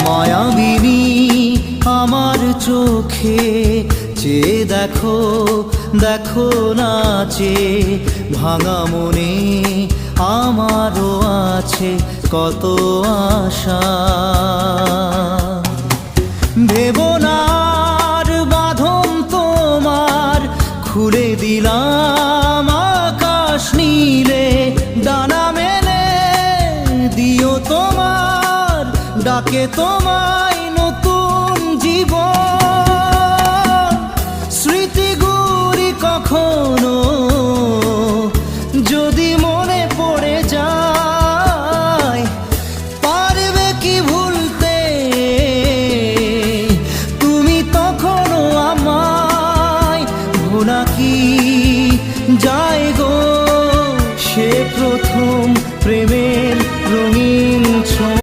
মায়াবিনী আমার চোখে চেয়ে দেখো, দেখো নাচে ভাঙা মনে আমারও আছে কত আশা। ভেবনার বাঁধন তোমার খুলে দিলাম আকাশ নীলে, ডানা মেলে দিও তোমার ডাকে তোমায়